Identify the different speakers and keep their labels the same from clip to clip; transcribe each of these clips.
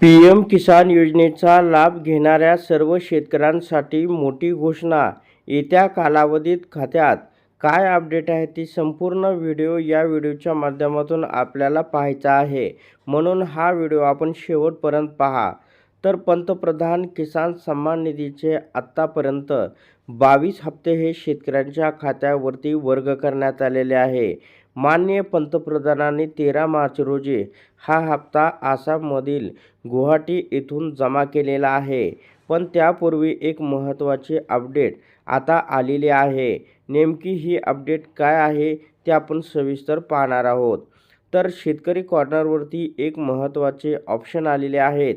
Speaker 1: PM. किसान योजनेचा लाभ घेणाऱ्या सर्व शेतकऱ्यांसाठी मोठी घोषणा. येत्या कालावधीत खात्यात काय अपडेट आहे ती संपूर्ण व्हिडिओ या व्हिडिओच्या माध्यमातून आपल्याला पाहायचा आहे. म्हणून हा व्हिडिओ आपण शेवटपर्यंत पहा. तर पंतप्रधान किसान सन्मान निधीचे आत्तापर्यंत 22 हप्ते हे शेतकऱ्यांच्या खात्यावरती वर्ग करण्यात आलेले आहे. माननीय पंतप्रधानांनी 13 मार्च रोजी हा हप्ता आसाममधील गुवाहाटी येथून जमा केलेला आहे. पण त्यापूर्वी एक महत्त्वाचे अपडेट आता आलेले आहे. नेमकी ही अपडेट काय आहे ते आपण सविस्तर पाहणार आहोत. तर शेतकरी कॉर्नरवरती एक महत्त्वाचे ऑप्शन आलेले आहेत.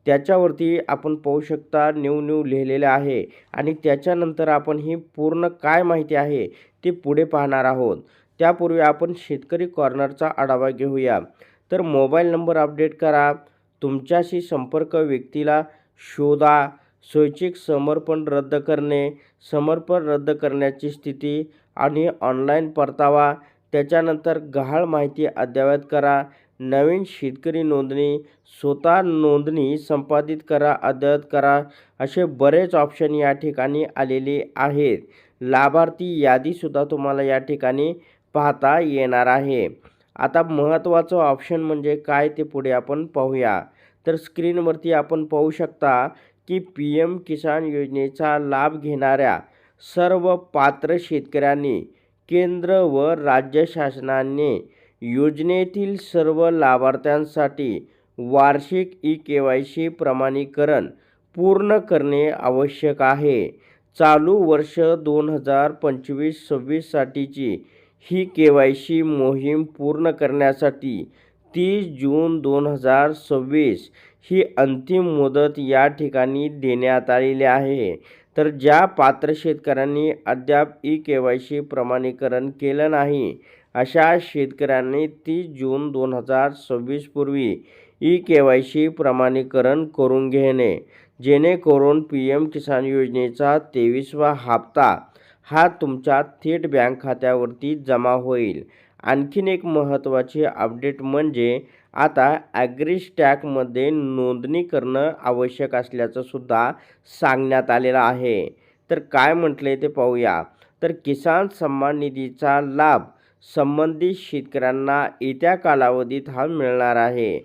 Speaker 1: त्याच्यावरती आपण पाहू शकता न्यू लिहिलेले आहे आणि त्याच्यानंतर आपण ही पूर्ण काय माहिती आहे ते पुढे पाहणार आहोत. त्यापूर्वी आपण शेतकरी कॉर्नरचा आढावा घेऊया. तर मोबाईल नंबर अपडेट करा, तुमच्याशी संपर्क व्यक्तीला शोधा, स्वैच्छिक समर्पण रद्द करणे, समर्पण रद्द करण्याची स्थिती आणि ऑनलाईन परतावा, त्याच्यानंतर गहाळ माहिती अद्ययावत करा, नवीन शेतकरी नोंदणी, स्वतः नोंदणी संपादित करा, अद्ययावत करा, असे बरेच ऑप्शन या ठिकाणी आलेले आहेत. लाभार्थी यादीसुद्धा तुम्हाला या ठिकाणी पाहता येणार आहे. आता महत्त्वाचं ऑप्शन म्हणजे काय ते पुढे आपण पाहूया. तर स्क्रीनवरती आपण पाहू शकता की पी.एम. किसान योजनेचा लाभ घेणाऱ्या सर्व पात्र शेतकऱ्यांनी केंद्र व राज्य शासनाने योजनेतील सर्व लाभार्थ्यांसाठी वार्षिक ई-के.वाय.सी प्रमाणीकरण पूर्ण करणे आवश्यक आहे. चालू वर्ष 2025-26 साठीची ही के.वाय.सी मोहीम पूर्ण करण्यासाठी 30 जून 2026 ही अंतिम मुदत या ठिकाणी देण्यात आलेली आहे. तर ज्या पात्र शेतकऱ्यांनी अद्याप ई-के.वाय.सी प्रमाणीकरण केलं नाही अशा शेतकऱ्यांनी 30 जून 2026 पूर्वी ई-के.वाय.सी प्रमाणीकरण करून घेणे, जेणेकरून पी.एम. किसान योजनेचा 23वा हप्ता हा तुमच्या थेट बँक खात्यावरती जमा होईल. आणखीन एक महत्त्वाचे अपडेट म्हणजे आता ॲग्रीस्टॅकमध्ये नोंदणी करणं आवश्यक असल्याचं सुद्धा सांगण्यात आलेलं आहे. तर काय म्हटले ते पाहूया. तर किसान सन्मान निधीचा लाभ संबंधित शेतकऱ्यांना येत्या कालावधीत हा मिळणार आहे.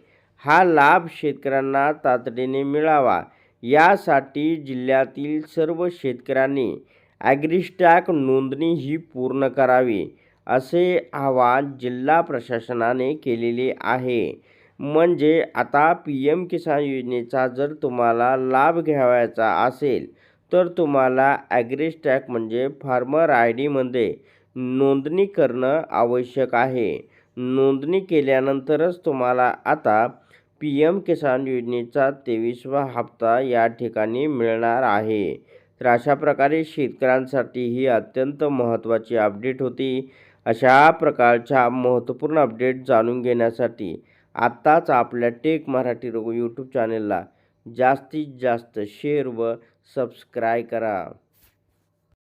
Speaker 1: हा लाभ शेतकऱ्यांना तातडीने मिळावा यासाठी जिल्ह्यातील सर्व शेतकऱ्यांनी ॲग्रीस्टॅक नोंदणी ही पूर्ण करावी, असे आवाहन जिल्हा प्रशासनाने केलेले आहे. म्हणजे आता पी.एम. किसान योजनेचा जर तुम्हाला लाभ घ्यावयाचा असेल तर तुम्हाला ॲग्रीस्टॅक म्हणजे फार्मर आय.डी.मध्ये नोंदणी करणं आवश्यक आहे. नोंदणी केल्यानंतरच तुम्हाला आता पी.एम. किसान योजनेचा 23वा हप्ता या ठिकाणी मिळणार आहे. तर अशा प्रकारे शेतकऱ्यांसाठी ही अत्यंत महत्त्वाची अपडेट होती. अशा प्रकारच्या महत्त्वपूर्ण अपडेट जाणून घेण्यासाठी आत्ताच आपल्या टेक मराठी यूट्यूब चॅनलला जास्तीत जास्त शेअर व सबस्क्राईब करा.